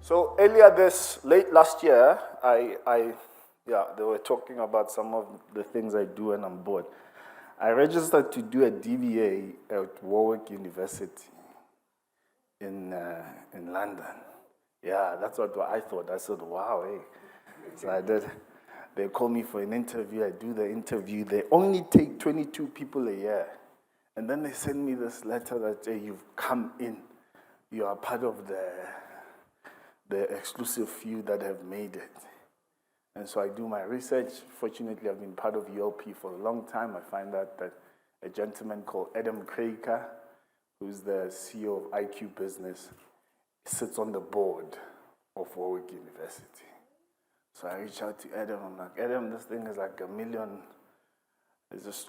So late last year, they were talking about some of the things I do when I'm bored. I registered to do a DBA at Warwick University in London. Yeah, that's what I thought. I said, wow, hey. So I did. They call me for an interview. I do the interview. They only take 22 people a year. And then they send me this letter that, hey, you've come in. You are part of the exclusive few that have made it. And so I do my research. Fortunately, I've been part of ULP for a long time. I find out that a gentleman called Adam Kraker, who's the CEO of IQ Business, sits on the board of Warwick University. So I reach out to Adam. I'm like, Adam, this thing is like $1 million. It's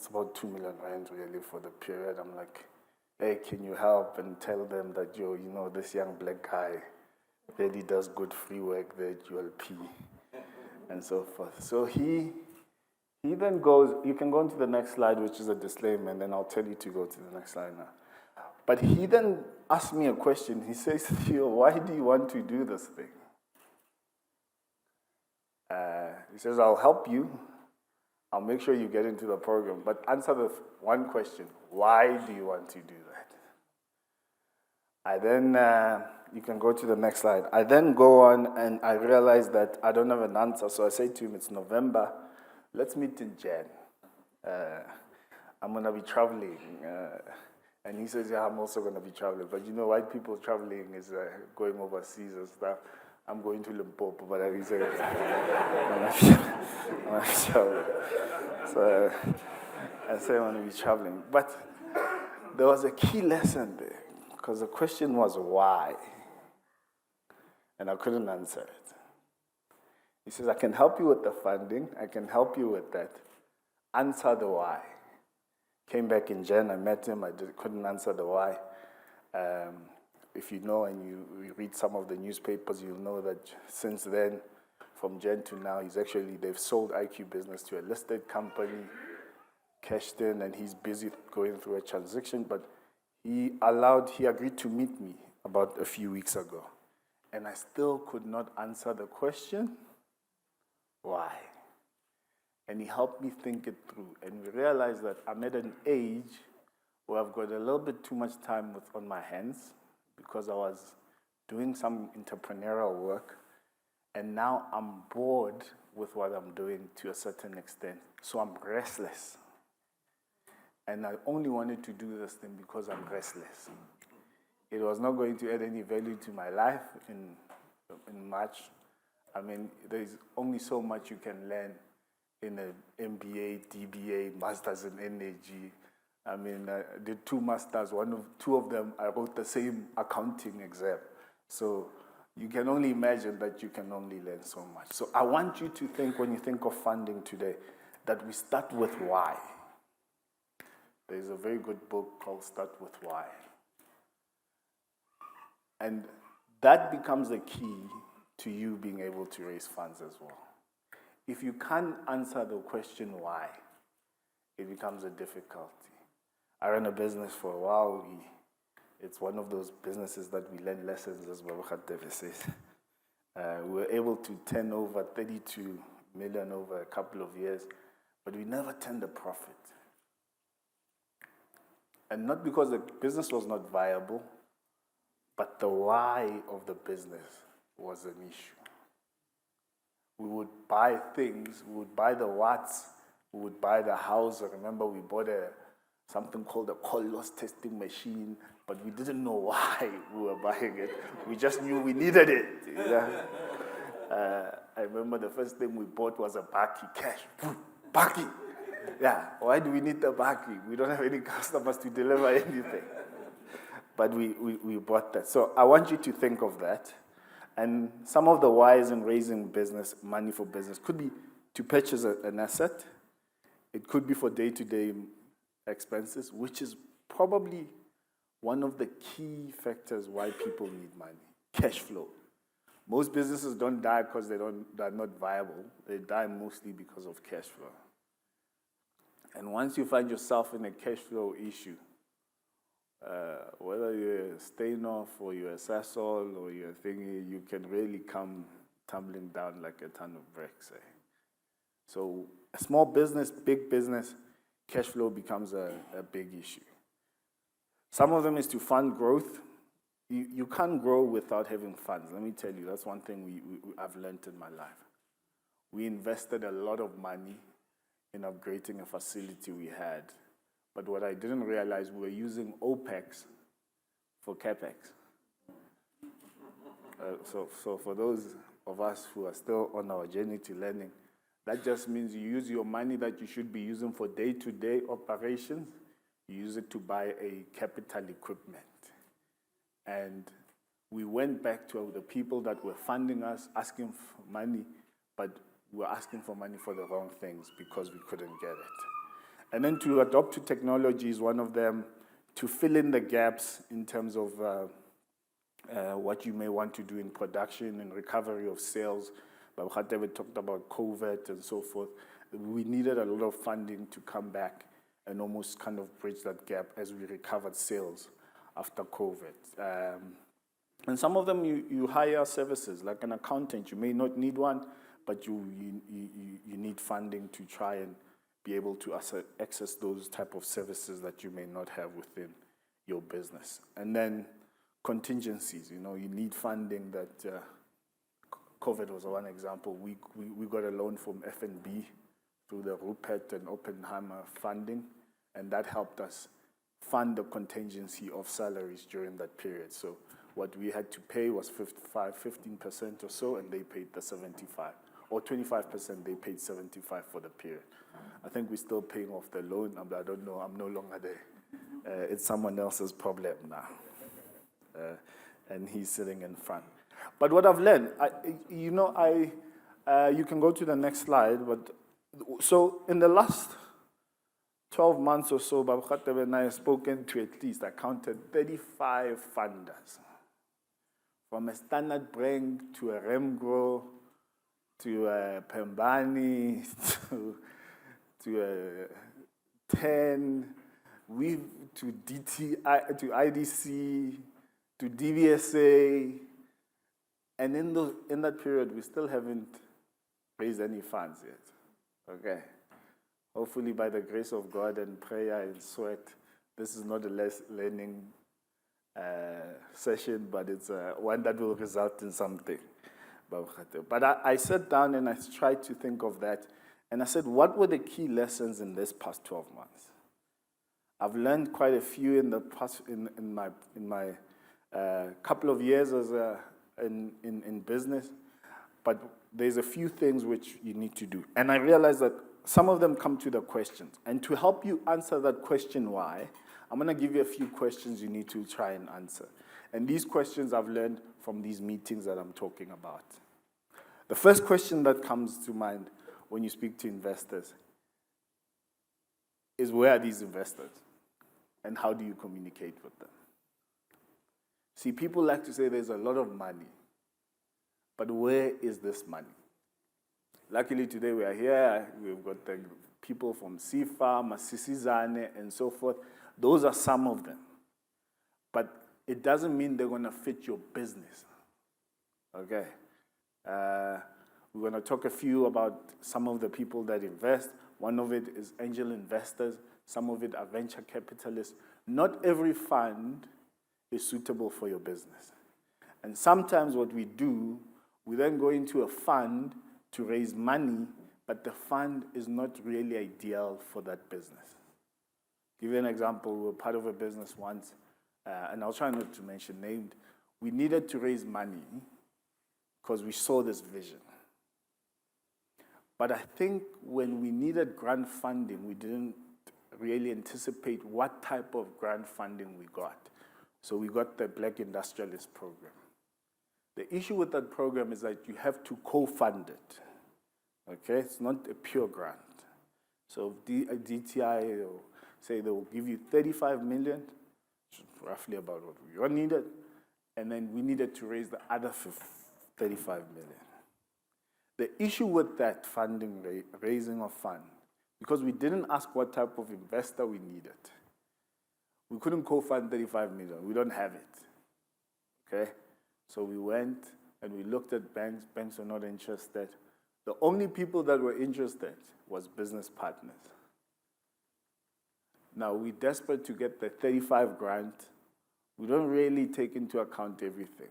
about 2 million rand really for the period. I'm like, hey, can you help and tell them that this young black guy really does good free work there at ULP and so forth. So he then goes, you can go on to the next slide, which is a disclaimer, and then I'll tell you to go to the next slide now. But he then asked me a question. He says, Theo, why do you want to do this thing? He says, I'll help you. I'll make sure you get into the program. But answer the one question. Why do you want to do that? I then, you can go to the next slide. I then go on and I realize that I don't have an answer. So I say to him, it's November. Let's meet in Jan. I'm going to be traveling. And he says, yeah, I'm also going to be traveling. But white people traveling is going overseas and stuff. I'm going to Limpopo, but he said, I'm not traveling. So I say I'm going to be traveling. But there was a key lesson there, because the question was why? And I couldn't answer it. He says, I can help you with the funding. I can help you with that. Answer the why. Came back in Jan. I met him. I couldn't answer the why. If you know and you read some of the newspapers, you'll know that since then, from Jan to now, they've sold IQ Business to a listed company, cashed in, and he's busy going through a transaction. But he agreed to meet me about a few weeks ago. And I still could not answer the question, why? And he helped me think it through. And we realized that I'm at an age where I've got a little bit too much time on my hands because I was doing some entrepreneurial work. And now I'm bored with what I'm doing to a certain extent. So I'm restless. And I only wanted to do this thing because I'm restless. It was not going to add any value to my life in much. I mean, there's only so much you can learn in an MBA, DBA, Masters in Energy. I mean, I did 2 masters. Two of them, I wrote the same accounting exam. So you can only imagine that you can only learn so much. So I want you to think, when you think of funding today, that we start with why. There's a very good book called Start With Why. And that becomes the key to you being able to raise funds as well. If you can't answer the question why, it becomes a difficulty. I ran a business for a while. It's one of those businesses that we learn lessons, as Babakat Deve says. We were able to turn over 32 million over a couple of years, but we never turned a profit. And not because the business was not viable, but the why of the business was an issue. We would buy things, we would buy the watts, we would buy the house. I remember we bought something called a call loss testing machine, but we didn't know why we were buying it. We just knew we needed it. I remember the first thing we bought was a bakkie, cash. Bakkie! Yeah, why do we need the bakkie? We don't have any customers to deliver anything. But we bought that. So I want you to think of that. And some of the whys in raising money for business could be to purchase an asset. It could be for day-to-day expenses, which is probably one of the key factors why people need money. Cash flow. Most businesses don't die because they're not viable. They die mostly because of cash flow. And once you find yourself in a cash flow issue, whether you're a Steinhoff or you're a Sasol or you're a thingy, you can really come tumbling down like a ton of bricks. So a small business, big business, cash flow becomes a big issue. Some of them is to fund growth. You can't grow without having funds. Let me tell you, that's one thing I've learned in my life. We invested a lot of money in upgrading a facility we had. But what I didn't realize, we were using OPEX for CAPEX. So for those of us who are still on our journey to learning, that just means you use your money that you should be using for day-to-day operations, you use it to buy a capital equipment. And we went back to the people that were funding us, asking for money, but we were asking for money for the wrong things because we couldn't get it. And then to adopt to technology is one of them, to fill in the gaps in terms of what you may want to do in production and recovery of sales. But we talked about COVID and so forth. We needed a lot of funding to come back and almost kind of bridge that gap as we recovered sales after COVID. And some of them you hire services, like an accountant. You may not need one, but you need funding to try and be able to access those type of services that you may not have within your business. And then contingencies, you need funding that, COVID was one example. We got a loan from FNB through the Rupert and Oppenheimer funding, and that helped us fund the contingency of salaries during that period. So what we had to pay was 15% or so, and they paid the 75. Or 25%, they paid 75 for the period. I think we're still paying off the loan. I don't know, I'm no longer there. It's someone else's problem now. And he's sitting in front. But what I've learned, you can go to the next slide, but so in the last 12 months or so, Babu Khatev and I have spoken to at least, I counted 35 funders. From a Standard Bank to a Remgro, to a Pembani, to a 10, to DTI, to IDC, to DVSA, and in that period, we still haven't raised any funds yet. Okay. Hopefully, by the grace of God and prayer and sweat, this is not a learning session, but it's one that will result in something. But I sat down and I tried to think of that, and I said, what were the key lessons in this past 12 months? I've learned quite a few in the past in my couple of years as in business, but there's a few things which you need to do. And I realized that some of them come to the questions. And to help you answer that question why, I'm going to give you a few questions you need to try and answer. And these questions I've learned from these meetings that I'm talking about. The first question that comes to mind when you speak to investors is, where are these investors? And how do you communicate with them? See, people like to say there's a lot of money, but where is this money? Luckily today we are here, we've got the people from SIFA, Masisizane, and so forth. Those are some of them. But it doesn't mean they're going to fit your business. Okay? We're going to talk a few about some of the people that invest. One of it is angel investors. Some of it are venture capitalists. Not every fund is suitable for your business. And sometimes what we do, we then go into a fund to raise money, but the fund is not really ideal for that business. Give you an example. We were part of a business once, and I'll try not to mention names. We needed to raise money because we saw this vision. But I think when we needed grant funding, we didn't really anticipate what type of grant funding we got. So we got the Black Industrialist Program. The issue with that program is that you have to co-fund it. Okay? It's not a pure grant. So DTI will say they will give you 35 million, which is roughly about what we needed, and then we needed to raise the other 35 million. The issue with that funding, raising of fund, because we didn't ask what type of investor we needed, We couldn't co-fund 35 million. We don't have it. Okay? So we went and we looked at banks. Banks were not interested. The only people that were interested was business partners. Now, we're desperate to get the 35 grant. We don't really take into account everything.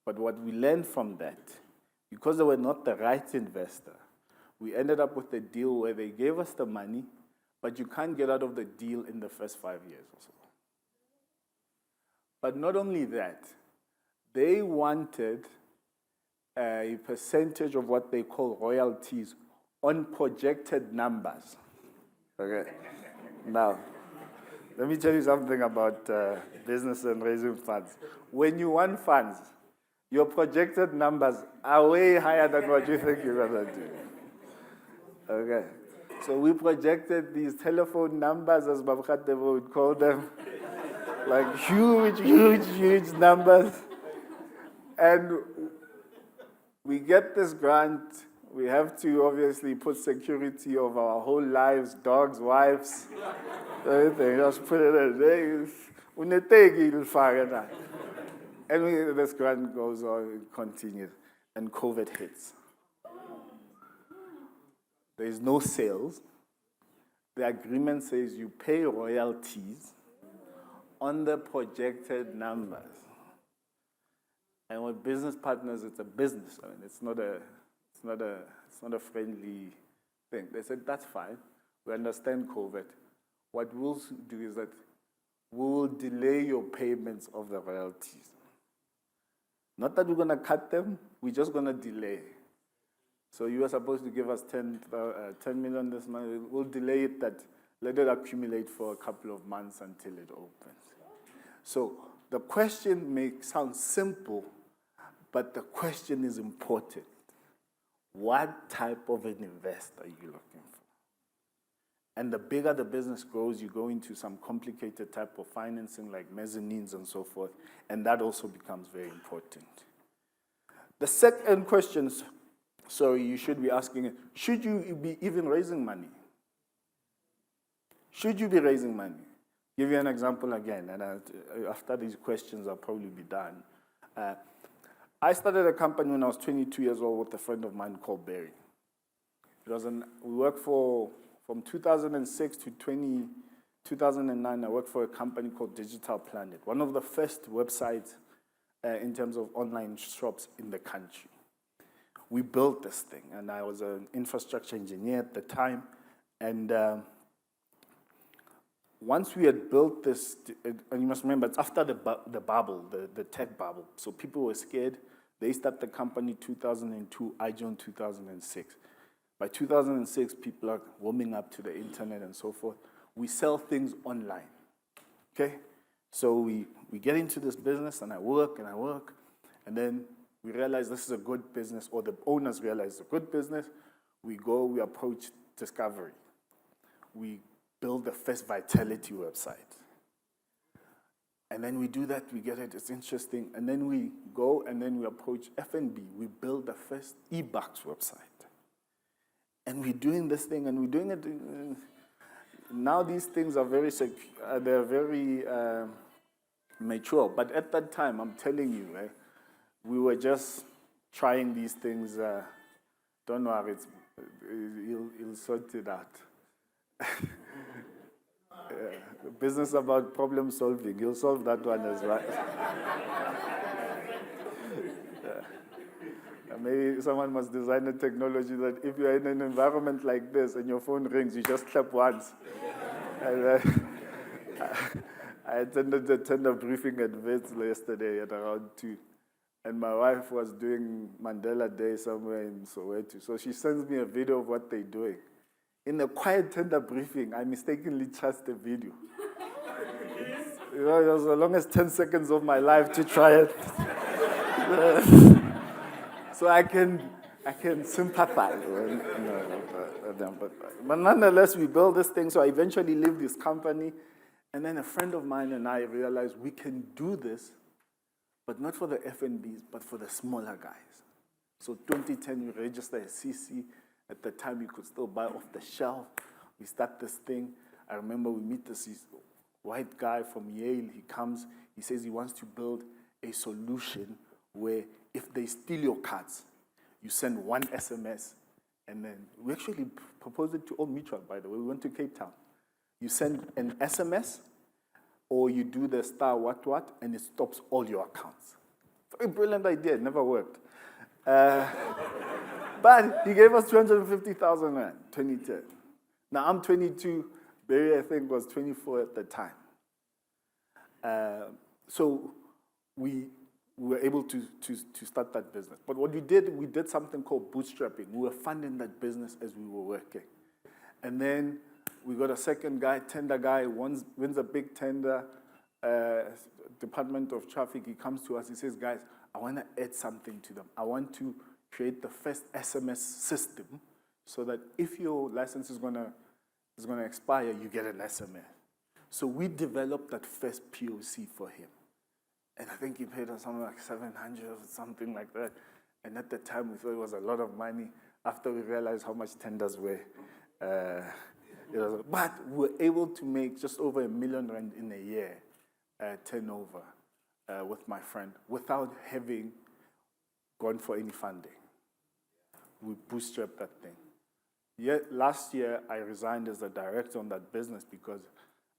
But what we learned from that, because they were not the right investor, we ended up with a deal where they gave us the money, but you can't get out of the deal in the first 5 years or so. But not only that, they wanted a percentage of what they call royalties on projected numbers. Okay. Now, let me tell you something about business and raising funds. When you want funds, your projected numbers are way higher than what you think you're going to do. Okay. So we projected these telephone numbers, as Babakatebo would call them, like huge numbers. And we get this grant. We have to obviously put security of our whole lives, dogs, wives, everything. Just put it in. And this grant goes on, continues, and COVID hits. There is no sales. The agreement says you pay royalties on the projected numbers. And with business partners, it's a business. I mean, it's not a friendly thing. They said, that's fine. We understand COVID. What we'll do is that we will delay your payments of the royalties. Not that we're going to cut them, we're just going to delay. So you were supposed to give us 10 million this month. We'll delay it, let it accumulate for a couple of months until it opens. So the question may sound simple, but the question is important. What type of an investor are you looking for? And the bigger the business grows, you go into some complicated type of financing like mezzanines and so forth, and that also becomes very important. The second question, you should be asking, should you be even raising money? Should you be raising money? Give you an example again, and after these questions, I'll probably be done. I started a company when I was 22 years old with a friend of mine called Barry. We worked from 2006 to 2009, I worked for a company called Digital Planet, one of the first websites in terms of online shops in the country. We built this thing, and I was an infrastructure engineer at the time, and once we had built this, and you must remember, it's after the bubble, the tech bubble, so people were scared. They started the company 2002, I joined 2006. By 2006, people are warming up to the internet and so forth. We sell things online, okay? So we get into this business, and I work, and then we realize this is a good business, or the owners realize it's a good business. We approach discovery. We build the first viability website. And then we do that, we get it, it's interesting. And then we go and then we approach F&B. We build the first e-bucks website. And we're doing this thing, and we're doing it. Now these things are very secure, they're very mature. But at that time, I'm telling you, right, we were just trying these things. Don't worry, you'll sort it out. Business about problem solving. You'll solve that one as well. Maybe someone must design a technology that if you're in an environment like this and your phone rings, you just clap once. And, I attended the tender briefing at Wits yesterday at around 2. And my wife was doing Mandela Day somewhere in Soweto. So she sends me a video of what they're doing. In a quiet tender briefing, I mistakenly trust the video. It was the longest 10 seconds of my life to try it. So I can sympathize with them. But nonetheless, we built this thing. So I eventually leave this company. And then a friend of mine and I realized we can do this, but not for the F&Bs, but for the smaller guys. So 2010, we registered a CC. At the time, you could still buy off the shelf. We start this thing. I remember we meet the CC. white guy from Yale. He comes, he says he wants to build a solution where if they steal your cards, you send one SMS, and then we actually proposed it to Old Mutual, by the way. We went to Cape Town. You send an SMS, or you do the star what, and it stops all your accounts. Very brilliant idea. It never worked. But he gave us 250,000 rand, 2010. Now I'm 22. Barry, I think, was 24 at the time. So we were able to start that business. But what we did something called bootstrapping. We were funding that business as we were working. And then we got a second guy, tender guy, wins a big tender, Department of Traffic. He comes to us, he says, guys, I want to add something to them. I want to create the first SMS system so that if your license is gonna expire, you get an SMS. So we developed that first POC for him. And I think he paid us something like 700 or something like that. And at the time, we thought it was a lot of money. After we realized how much tenders were, but we were able to make just over R1 million in a year turnover with my friend without having gone for any funding. We bootstrapped that thing. Last year, I resigned as the director on that business because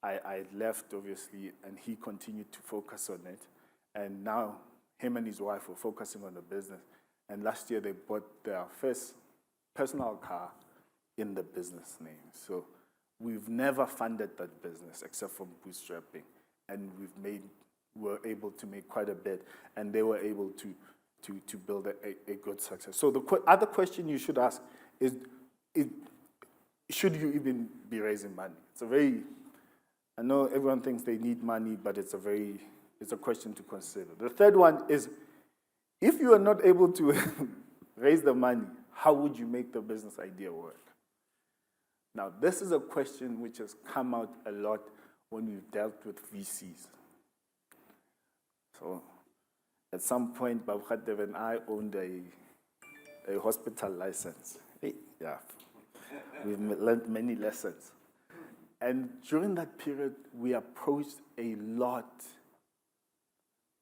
I left, obviously, and he continued to focus on it. And now, him and his wife were focusing on the business. And last year, they bought their first personal car in the business name. So we've never funded that business except from bootstrapping. And we were able to make quite a bit. And they were able to build a good success. So the other question you should ask is should you even be raising money? I know everyone thinks they need money, but it's a question to consider. The third one is, if you are not able to raise the money, how would you make the business idea work? Now, this is a question which has come out a lot when we've dealt with VCs. So, at some point, Babkhadev and I owned a hospital license. Yeah, we've learned many lessons. And during that period, we approached a lot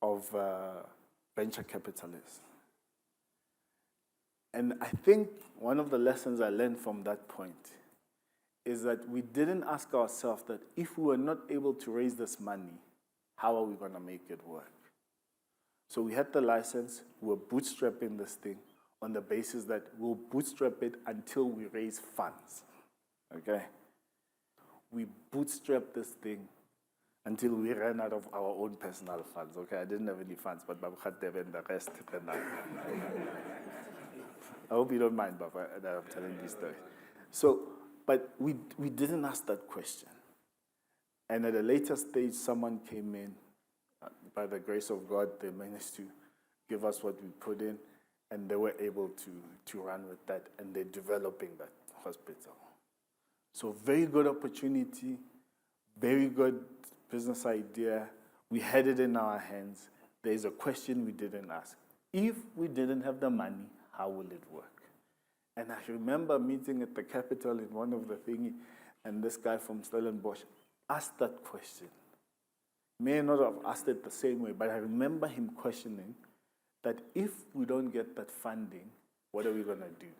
of venture capitalists. And I think one of the lessons I learned from that point is that we didn't ask ourselves that if we were not able to raise this money, how are we going to make it work? So we had the license, we were bootstrapping this thing on the basis that we'll bootstrap it until we raise funds, okay? We bootstrapped this thing until we ran out of our own personal funds, okay? I didn't have any funds, but Babkhadev and the rest. I hope you don't mind, Baba, that I'm telling this story. So, but we didn't ask that question. And at a later stage, someone came in. By the grace of God, they managed to give us what we put in, and they were able to run with that, and they're developing that hospital. So very good opportunity, very good business idea. We had it in our hands. There's a question we didn't ask. If we didn't have the money, how will it work? And I remember meeting at the Capitol in one of the thingy, and this guy from Stellenbosch asked that question. May not have asked it the same way, but I remember him questioning that if we don't get that funding, what are we going to do?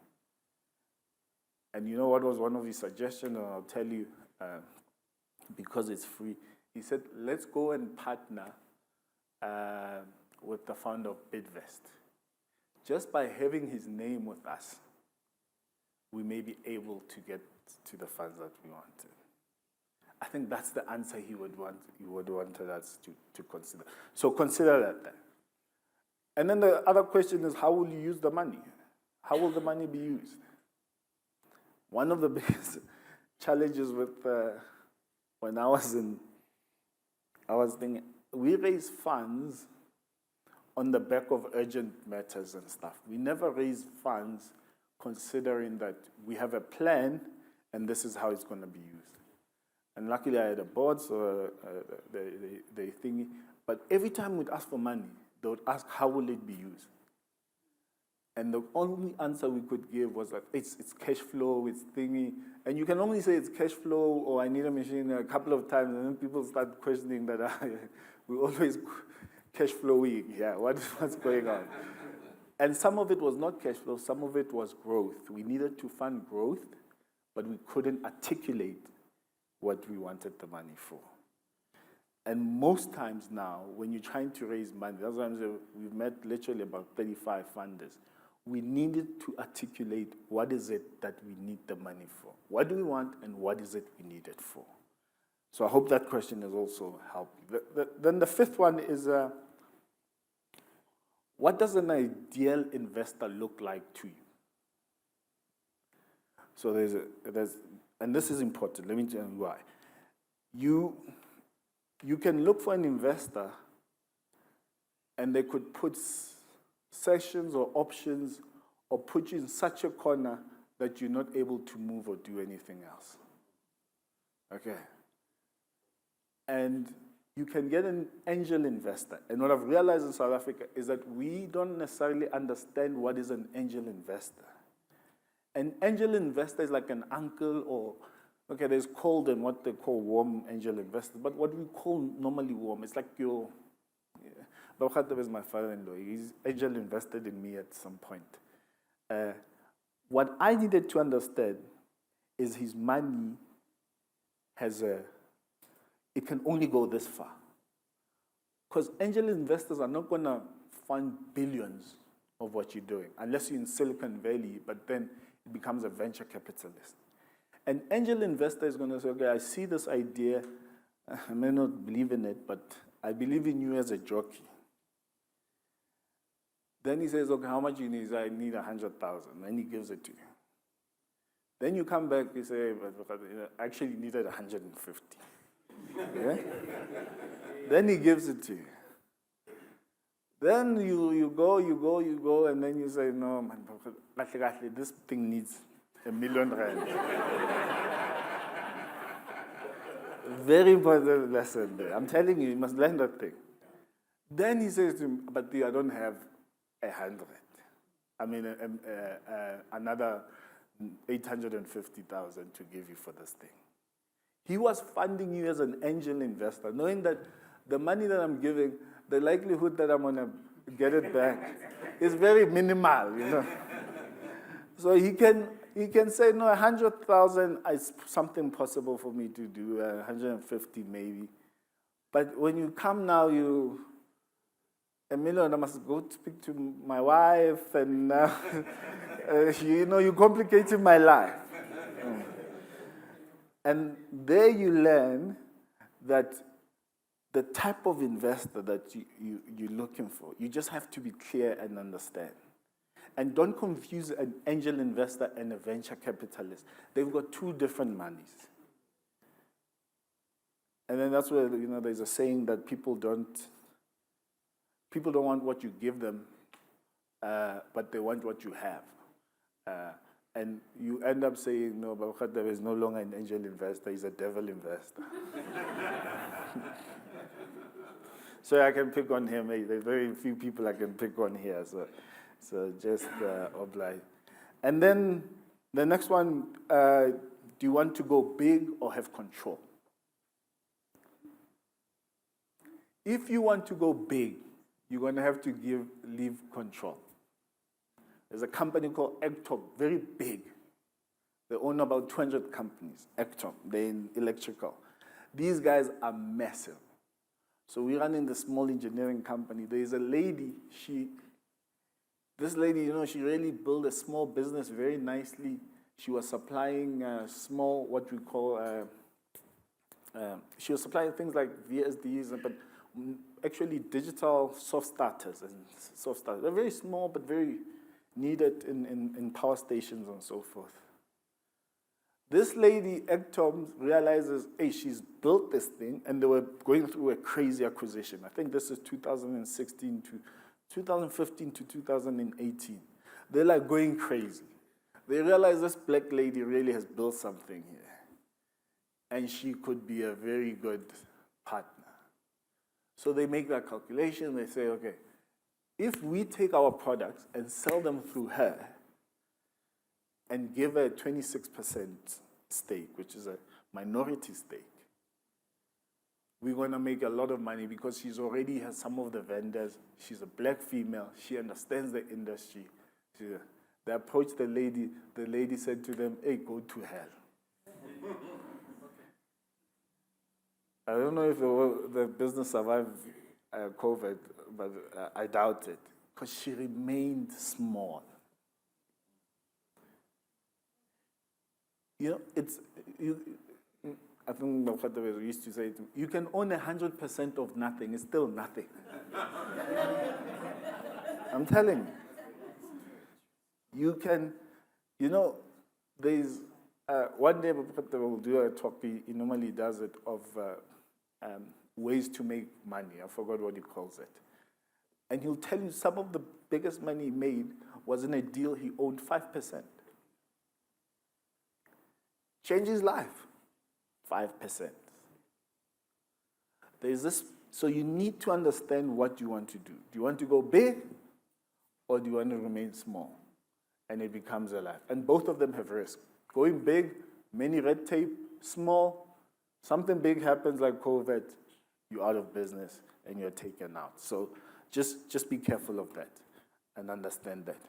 And you know what was one of his suggestions? And I'll tell you, because it's free. He said, let's go and partner with the founder of Bidvest. Just by having his name with us, we may be able to get to the funds that we wanted. I think that's the answer he would want us to consider. So consider that then. And then the other question is, how will you use the money? How will the money be used? One of the biggest challenges with when I was thinking, we raise funds on the back of urgent matters and stuff. We never raise funds considering that we have a plan and this is how it's going to be used. And luckily I had a board, so they thingy. But every time we'd ask for money, they would ask, how will it be used? And the only answer we could give was that it's cash flow, it's thingy. And you can only say it's cash flow or I need a machine a couple of times, and then people start questioning that we always cash flowing. Yeah, what's going on? And some of it was not cash flow, some of it was growth. We needed to fund growth, but we couldn't articulate what we wanted the money for. And most times now, when you're trying to raise money, that's why I'm saying we've met literally about 35 funders. We needed to articulate what is it that we need the money for. What do we want and what is it we need it for? So I hope that question has also helped you. Then the fifth one is, what does an ideal investor look like to you? So and this is important, let me tell you why. You can look for an investor and they could put sessions or options or put you in such a corner that you're not able to move or do anything else. Okay. And you can get an angel investor. And what I've realized in South Africa is that we don't necessarily understand what is an angel investor. An angel investor is like an uncle or, okay, there's cold and what they call warm angel investors, but what we call normally warm, it's like your, Babakhatab is my father-in-law. He's angel invested in me at some point. What I needed to understand is his money it can only go this far. Because angel investors are not going to fund billions of what you're doing, unless you're in Silicon Valley, but then it becomes a venture capitalist. An angel investor is going to say, okay, I see this idea, I may not believe in it, but I believe in you as a jockey. Then he says, okay, how much you need? I need 100,000. Then he gives it to you. Then you come back, you say, I actually needed 150. Yeah? Then he gives it to you. Then you go, and then you say, no, man, this thing needs R1 million. Very important lesson there. I'm telling you, you must learn that thing. Then he says to him, but I don't have 100. I mean, another 850,000 to give you for this thing. He was funding you as an angel investor, knowing that the money that I'm giving, the likelihood that I'm going to get it back is very minimal, you know. So he can say, no, 100,000 is something possible for me to do, 150 maybe. But when you come now, $1 million, I must go speak to my wife, and you're complicating my life. And there you learn that the type of investor that you're looking for, you just have to be clear and understand. And don't confuse an angel investor and a venture capitalist. They've got two different monies. And then that's where, there's a saying that people don't want what you give them, but they want what you have. And you end up saying, no, Babakhatab is no longer an angel investor, he's a devil investor. So I can pick on him. There's very few people I can pick on here, so just oblige. And then the next one, do you want to go big or have control? If you want to go big, you're going to have to leave control. There's a company called Ectop, very big. They own about 200 companies, Ectop, they're in electrical. These guys are massive. So we run in the small engineering company. There's a lady, this lady, she really built a small business very nicely. She was supplying small, what we call, she was supplying things like VSDs, but actually digital soft starters. They're very small, but very needed in power stations and so forth. This lady, Ectom, realizes, hey, she's built this thing, and they were going through a crazy acquisition. I think this is 2015 to 2018. They're like going crazy. They realize this black lady really has built something here, and she could be a very good partner. So they make that calculation. They say, okay, if we take our products and sell them through her and give her a 26% stake, which is a minority stake, we're going to make a lot of money because she's already has some of the vendors. She's a black female. She understands the industry. They approached the lady. The lady said to them, hey, go to hell. I don't know if the business survived COVID, but I doubt it, because she remained small. I think my father used to say, you can own 100% of nothing, it's still nothing. I'm telling you. You can, there's, one day my father will do a talk, he normally does it, of ways to make money. I forgot what he calls it. And he'll tell you some of the biggest money he made was in a deal he owned 5%. Changed his life. 5%. There's this, so you need to understand what you want to do. Do you want to go big or do you want to remain small? And it becomes a life. And both of them have risk. Going big, many red tape, small, something big happens like COVID, you're out of business and you're taken out. So just be careful of that and understand that.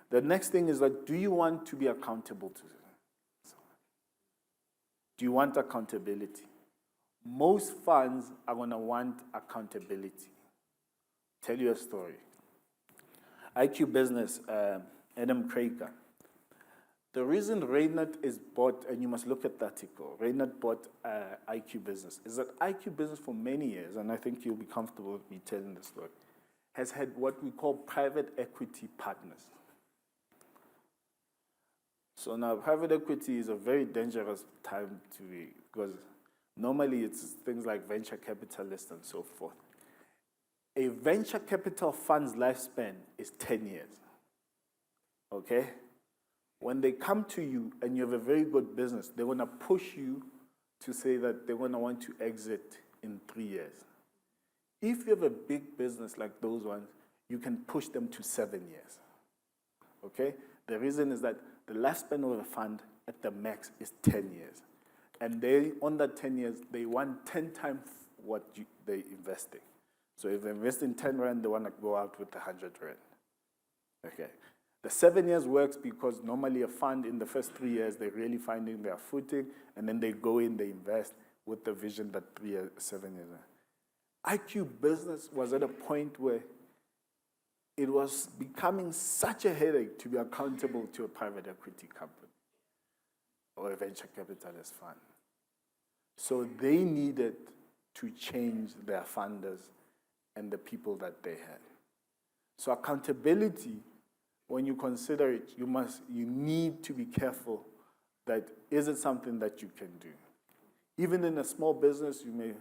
The next thing is that, do you want to be accountable to it? Do you want accountability? Most funds are going to want accountability. Tell you a story. IQ Business, Adam Kraker. The reason Reynard is bought, and you must look at the article, Reynard bought IQ Business, is that IQ Business for many years, and I think you'll be comfortable with me telling the story, has had what we call private equity partners. So now private equity is a very dangerous time to be, because normally it's things like venture capitalists and so forth. A venture capital fund's lifespan is 10 years, okay? When they come to you and you have a very good business, they want to push you to say that they want to want to exit in 3 years. If you have a big business like those ones, you can push them to 7 years, okay? The reason is that the lifespan of a fund at the max is 10 years. And they, on that 10 years, they want 10 times what they're investing. So if they invest in 10 rand, they want to go out with 100 rand. Okay. The 7 years works because normally a fund in the first 3 years, they're really finding their footing, and then they go in, they invest with the vision that 7 years. IQ Business was at a point where it was becoming such a headache to be accountable to a private equity company or a venture capitalist fund. So they needed to change their funders and the people that they had. So accountability, when you consider it, you need to be careful that is it something that you can do. Even in a small business, you may,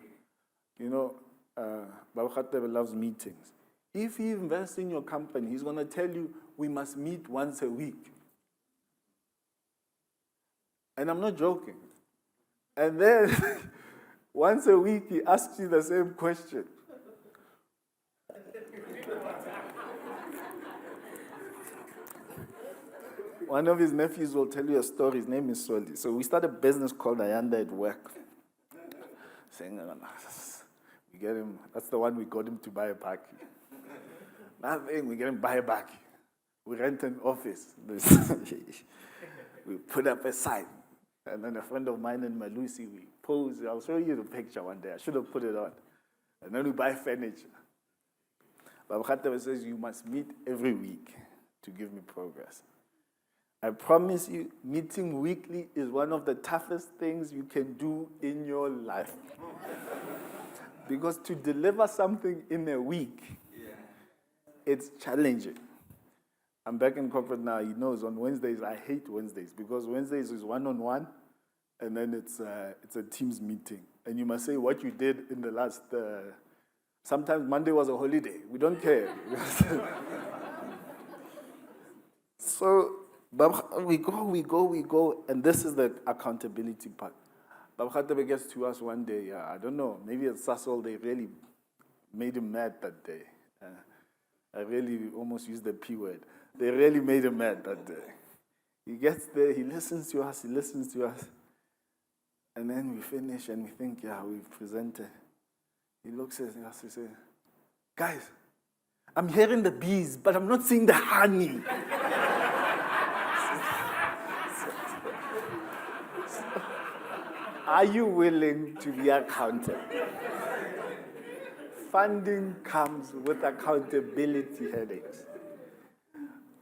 Baba Khatebe loves meetings. If he invests in your company, he's going to tell you, we must meet once a week. And I'm not joking. And then, once a week, he asks you the same question. One of his nephews will tell you a story. His name is Soli. So we started a business called Ayanda at work. Saying, we get him, that's the one we got him to buy a baki. Nothing, we get him buy a baki. We rent an office. We put up a sign. And then a friend of mine in Malusi, we pose. I'll show you the picture one day. I should have put it on. And then we buy furniture. Baba Khatebe says, you must meet every week to give me progress. I promise you, meeting weekly is one of the toughest things you can do in your life. Because to deliver something in a week, it's challenging. I'm back in corporate now. He knows on Wednesdays, I hate Wednesdays because Wednesdays is one-on-one, and then it's a team's meeting. And you must say what you did in the last, sometimes Monday was a holiday. We don't care. So we go, and this is the accountability part. Baba Khatebe gets to us one day, I don't know, maybe at Sasol they really made him mad that day. I really almost used the P word. They really made him mad that day. He gets there, he listens to us, and then we finish and we think, yeah, we've presented. He looks at us, he says, guys, I'm hearing the bees, but I'm not seeing the honey. Are you willing to be accountable? Funding comes with accountability headaches.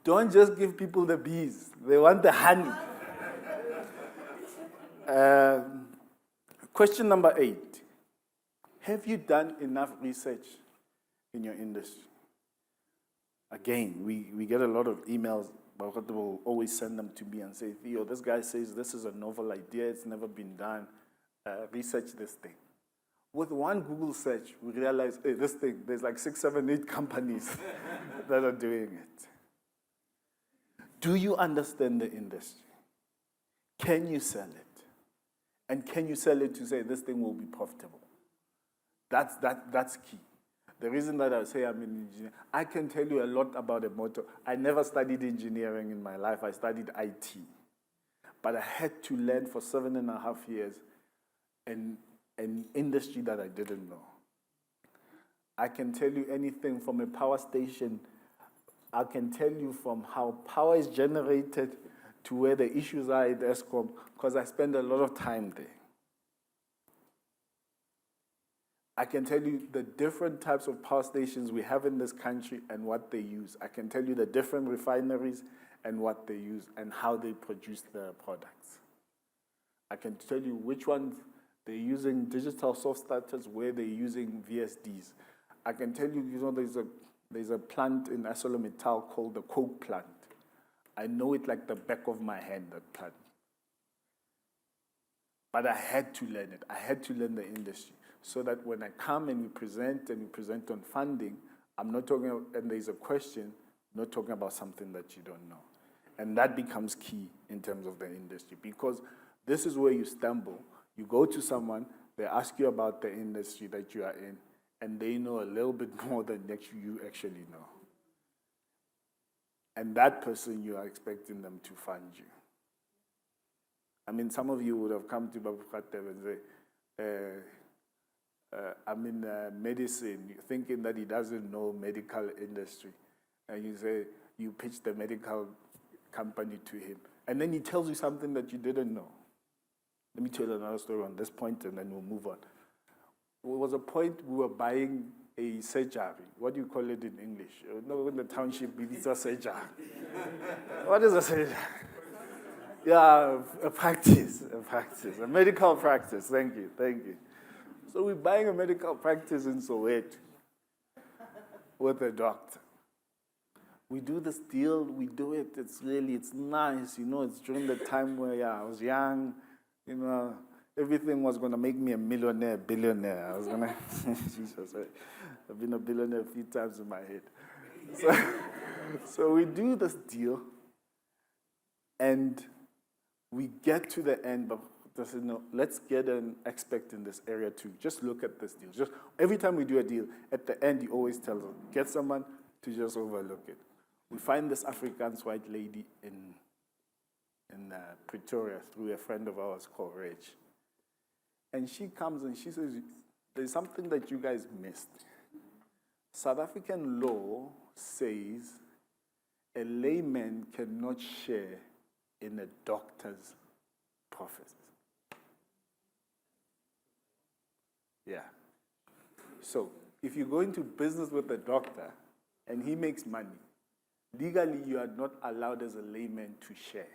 Don't just give people the bees. They want the honey. Question number 8. Have you done enough research in your industry? Again, we get a lot of emails, but will always send them to me and say, Theo, this guy says this is a novel idea, it's never been done. Research this thing. With one Google search, we realize, hey, this thing, there's like 6, 7, 8 companies that are doing it. Do you understand the industry? Can you sell it? And can you sell it to say this thing will be profitable? That's key. The reason that I say I'm an engineer, I can tell you a lot about a motor. I never studied engineering in my life. I studied IT. But I had to learn for 7.5 years an industry that I didn't know. I can tell you anything from a power station. I can tell you from how power is generated to where the issues are at ESCOM, because I spend a lot of time there. I can tell you the different types of power stations we have in this country and what they use. I can tell you the different refineries and what they use and how they produce their products. I can tell you which ones they're using digital soft starters, where they're using VSDs. I can tell you, there's a plant in ArcelorMittal called the Coke plant. I know it like the back of my hand, that plant. But I had to learn it. I had to learn the industry so that when I come and we present on funding, I'm not talking about, and there's a question, not talking about something that you don't know. And that becomes key in terms of the industry, because this is where you stumble. You go to someone, they ask you about the industry that you are in, and they know a little bit more than you actually know. And that person, you are expecting them to fund you. I mean, some of you would have come to Babu Khatev and say, I'm in medicine, thinking that he doesn't know medical industry. And you say, you pitch the medical company to him. And then he tells you something that you didn't know. Let me tell you another story on this point, and then we'll move on. There was a point we were buying a surgery. What do you call it in English? No, in the township, it's a surgery. What is a surgery? Yeah, a practice, a medical practice. Thank you. So we're buying a medical practice in Soweto with a doctor. We do this deal, we do it, it's nice, it's during the time where I was young, everything was going to make me a millionaire, billionaire. I was going to, Jesus, I've been a billionaire a few times in my head. So we do this deal, and we get to the end, but let's get an expert in this area too. Just look at this deal. Just every time we do a deal, at the end, you always tell them, get someone to just overlook it. We find this Afrikaans white lady in Pretoria through a friend of ours called Reg. And she comes and she says, there's something that you guys missed. South African law says a layman cannot share in a doctor's profits. Yeah. So if you go into business with a doctor and he makes money, legally you are not allowed as a layman to share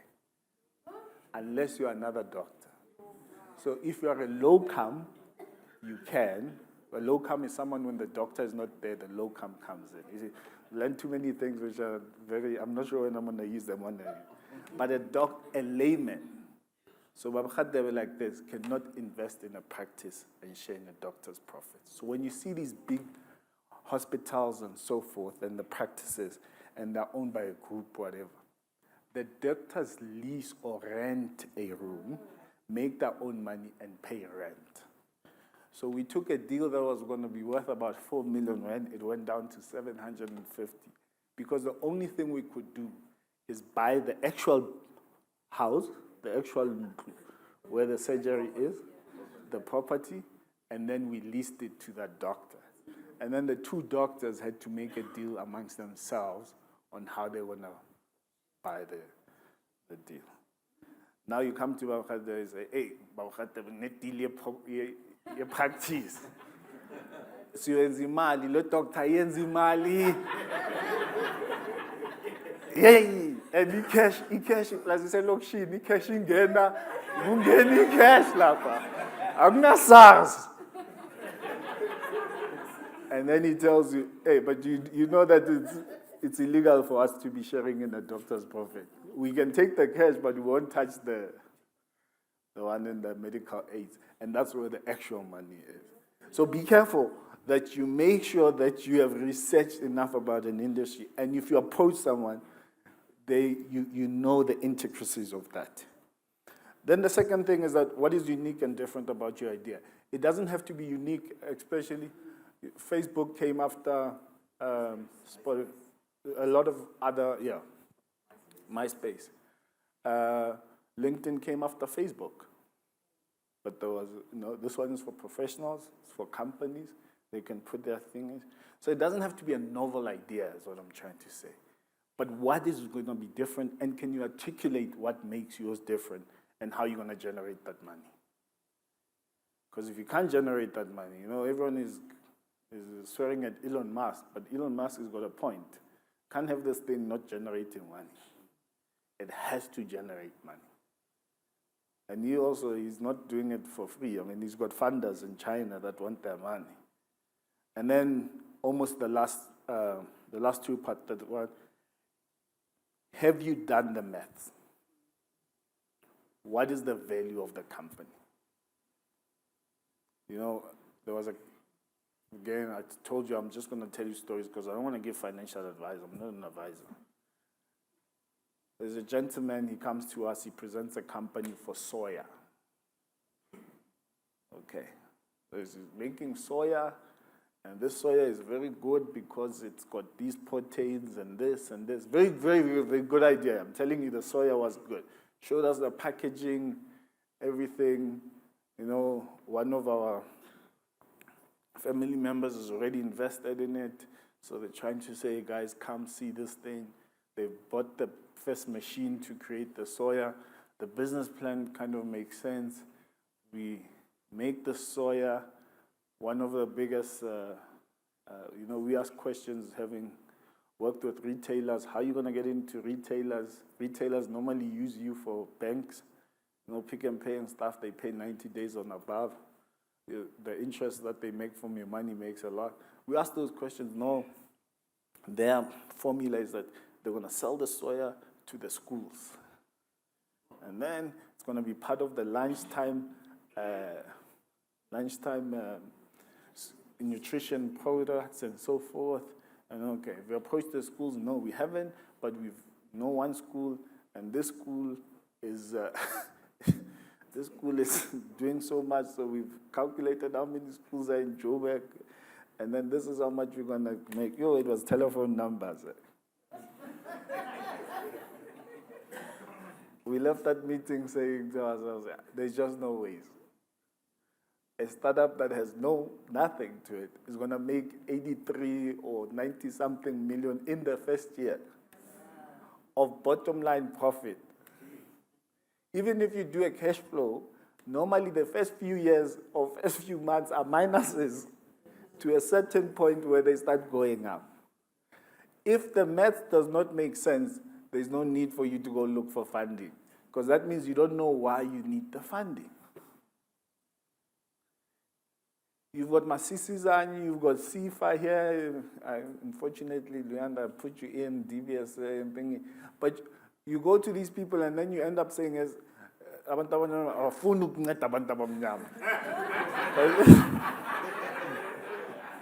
unless you are another doctor. So if you are a locum, you can. A locum is someone when the doctor is not there, the locum comes in. You see, learn too many things which are I'm not sure when I'm going to use them on there. But a layman, so they were like this, cannot invest in a practice and share in a doctor's profits. So when you see these big hospitals and so forth and the practices, and they're owned by a group, whatever, the doctors lease or rent a room, make their own money, and pay rent. So we took a deal that was going to be worth about 4 million rand. It went down to 750 because the only thing we could do is buy the actual house, the actual where the surgery is, the property, and then we leased it to that doctor. And then the two doctors had to make a deal amongst themselves on how they want to buy the deal. Now you come to Babakate and say, hey, Babakate, we need deal your practice. So yenza imali, lo doctor yenza imali. Yay! And cash plus iselokishini, cash ingena, kungena cash lapha. Akunasars. And then he tells you, hey, but you know that it's illegal for us to be sharing in the doctor's profit. We can take the cash, but we won't touch the one in the medical aids. And that's where the actual money is. So be careful that you make sure that you have researched enough about an industry. And if you approach someone, you know the intricacies of that. Then the second thing is that what is unique and different about your idea? It doesn't have to be unique, especially Facebook came after a lot of other, MySpace. LinkedIn came after Facebook. But there was, this one is for professionals, it's for companies. They can put their thing in. So it doesn't have to be a novel idea, is what I'm trying to say. But what is going to be different, and can you articulate what makes yours different and how you're going to generate that money? Because if you can't generate that money, everyone is swearing at Elon Musk, but Elon Musk has got a point. Can't have this thing not generating money. It has to generate money. And he's not doing it for free. I mean, he's got funders in China that want their money. And then almost the last two parts, that one, have you done the maths? What is the value of the company? There was again, I told you I'm just going to tell you stories because I don't want to give financial advice. I'm not an advisor. There's a gentleman, he comes to us, he presents a company for soya. Okay. So he's making soya, and this soya is very good because it's got these proteins and this and this. Very, very, very, very good idea. I'm telling you, the soya was good. Showed us the packaging, everything. One of our family members has already invested in it. So they're trying to say, guys, come see this thing. They bought the first machine to create the soya. The business plan kind of makes sense. We make the soya. One of the biggest, we ask questions having worked with retailers. How are you going to get into retailers? Retailers normally use you for banks. Pick and pay and stuff, they pay 90 days on above. The interest that they make from your money makes a lot. We ask those questions. No, their formula is that they're going to sell the soya to the schools. And then it's going to be part of the lunchtime nutrition products and so forth. And okay, we approach the schools. No, we haven't, but we know one school, and this school is this school is doing so much. So we've calculated how many schools are in Joburg, and then this is how much we're going to make. It was telephone numbers. We left that meeting saying to ourselves, there's just no ways. A startup that has nothing to it is going to make 83 or 90-something million in the first year of bottom line profit. Even if you do a cash flow, normally the first few years or first few months are minuses to a certain point where they start going up. If the math does not make sense, there's no need for you to go look for funding, because that means you don't know why you need the funding. You've got Masisizani, you've got SIFA here. Unfortunately, Luanda put you in DBS and thingy. But you go to these people and then you end up saying, abantu abafuna ukunceda abantu abamnyama.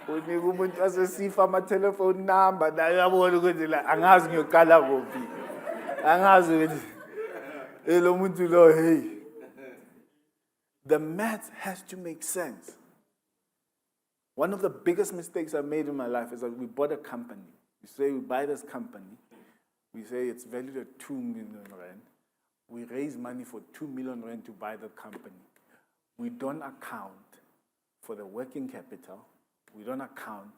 Unika umuntu wasesifa ama-telephone number, naye uyabona ukuthi la angazi ngiyoqala kuphi. Angazi ukuthi lo muntu lo, hey. The math has to make sense. One of the biggest mistakes I made in my life is that we bought a company. We say we buy this company. We say it's valued at 2 million rand. We raise money for 2 million rand to buy the company. We don't account for the working capital. We don't account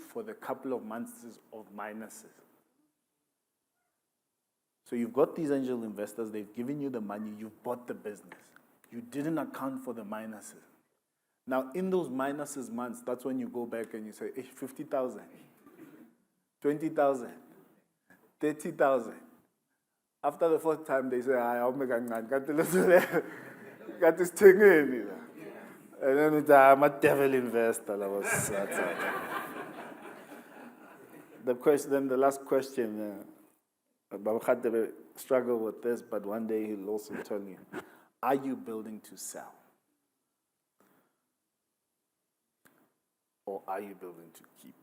for the couple of months of minuses. So you've got these angel investors, they've given you the money, you've bought the business. You didn't account for the minuses. Now, in those minuses months, that's when you go back and you say, hey, 50,000, 20,000, 30,000. After the fourth time, they say, I'll make a got this thing in. And then I'm a devil investor. Then the last question, Baba Khadir struggle with this, but one day he'll also tell you, are you building to sell? Or are you building to keep?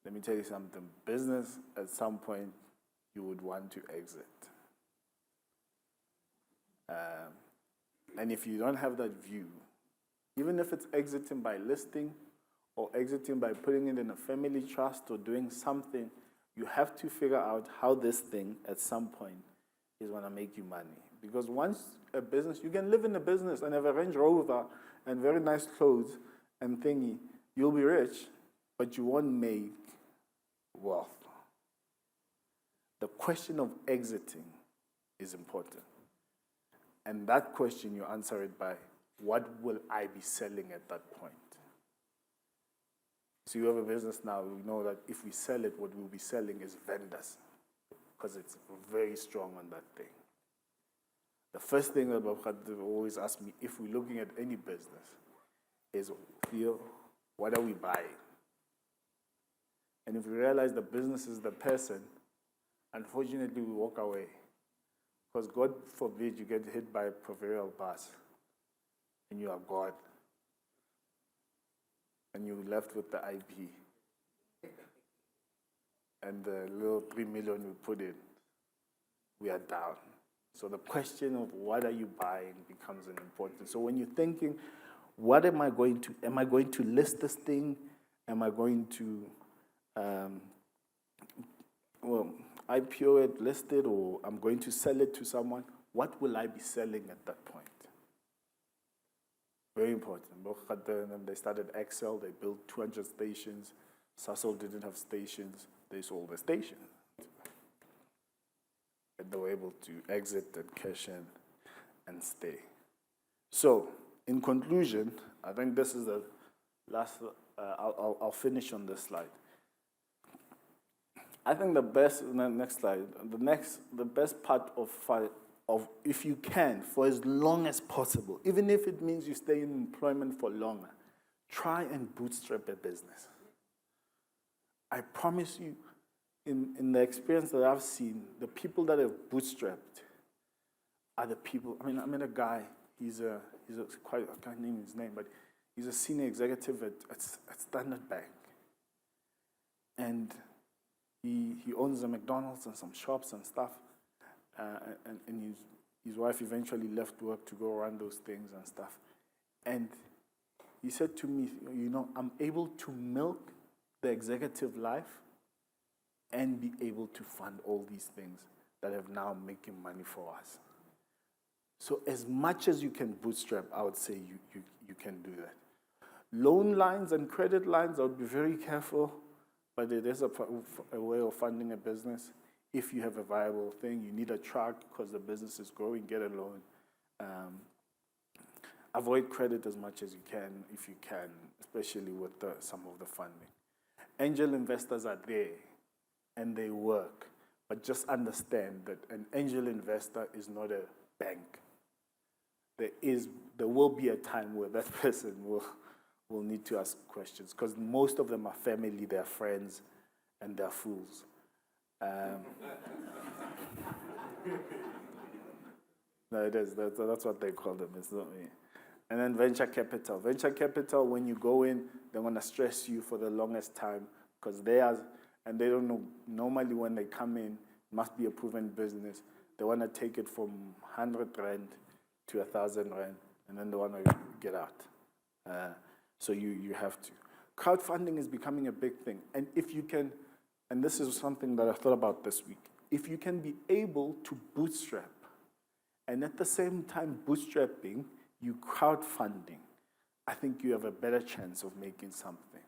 Let me tell you something. Business, at some point, you would want to exit. And if you don't have that view, even if it's exiting by listing or exiting by putting it in a family trust or doing something, you have to figure out how this thing, at some point, is going to make you money. Because once a business, you can live in a business and have a Range Rover and very nice clothes and thingy, you'll be rich, but you won't make wealth. The question of exiting is important. And that question, you answer it by, what will I be selling at that point? So you have a business now, we know that if we sell it, what we'll be selling is vendors, because it's very strong on that thing. The first thing that Baba Khadir always asks me, if we're looking at any business, is, Theo, what are we buying? And if we realize the business is the person, unfortunately we walk away. Because God forbid you get hit by a proverbial bus and you are God. And you're left with the IP. And the little 3 million we put in, we are down. So the question of what are you buying becomes an important. So when you're thinking, what am I going to list this thing? Am I going to, IPO it, list it, or I'm going to sell it to someone? What will I be selling at that point? Very important. They started Excel, they built 200 stations. Sasol didn't have stations, they sold the station. And they were able to exit and cash in and stay. So, in conclusion, I think this is the last, I'll finish on this slide. I think the best, next slide, the best part of if you can, for as long as possible, even if it means you stay in employment for longer, try and bootstrap a business. I promise you, in the experience that I've seen, the people that have bootstrapped are the people. I met a guy. He's quite, I can't name his name, but he's a senior executive at Standard Bank, and he owns a McDonald's and some shops and stuff. And his wife eventually left work to go run those things and stuff. And he said to me, I'm able to milk the executive life and be able to fund all these things that have now making money for us. So as much as you can bootstrap, I would say you can do that. Loan lines and credit lines, I would be very careful, but it is a way of funding a business. If you have a viable thing, you need a truck because the business is growing, get a loan. Avoid credit as much as you can, if you can, especially with some of the funding. Angel investors are there, and they work. But just understand that an angel investor is not a bank. There will be a time where that person will need to ask questions, because most of them are family, they're friends, and they're fools. No, it is. That's what they call them. It's not me. And then venture capital. Venture capital, when you go in, they're going to stress you for the longest time, because they don't know. Normally, when they come in, it must be a proven business. They want to take it from 100 Rand to 1,000 Rand, and then they want to get out. So you have to. Crowdfunding is becoming a big thing. And if you can, and this is something that I thought about this week, if you can be able to bootstrap, and at the same time bootstrapping, you crowdfunding, I think you have a better chance of making something.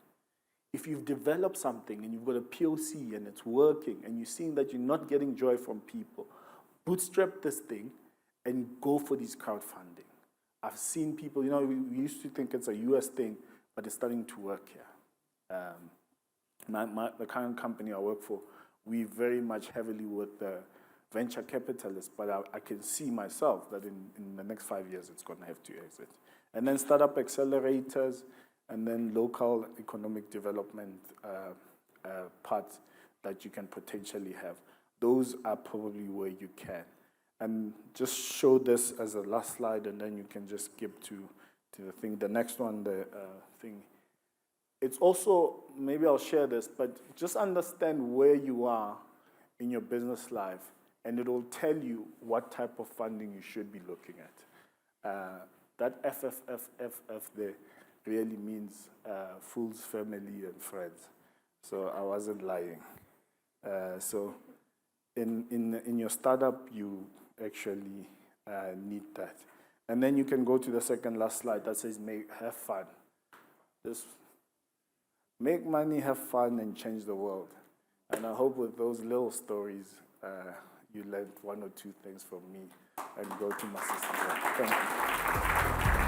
If you've developed something and you've got a POC and it's working and you're seeing that you're not getting joy from people, bootstrap this thing and go for these crowdfunding. I've seen people, we used to think it's a US thing, but it's starting to work here. The current company I work for, we very much heavily with the venture capitalists, but I can see myself that in the next 5 years it's going to have to exit. And then startup accelerators, and then local economic development parts that you can potentially have. Those are probably where you can. And just show this as a last slide, and then you can just skip to the thing. The next one, the thing. It's also, maybe I'll share this, but just understand where you are in your business life, and it'll tell you what type of funding you should be looking at. That FFFFF there really means fools, family, and friends. So I wasn't lying. So in your startup, you actually need that. And then you can go to the second last slide that says have fun. Just make money, have fun, and change the world. And I hope with those little stories, you learned one or two things from me and go to my sister. Thank you.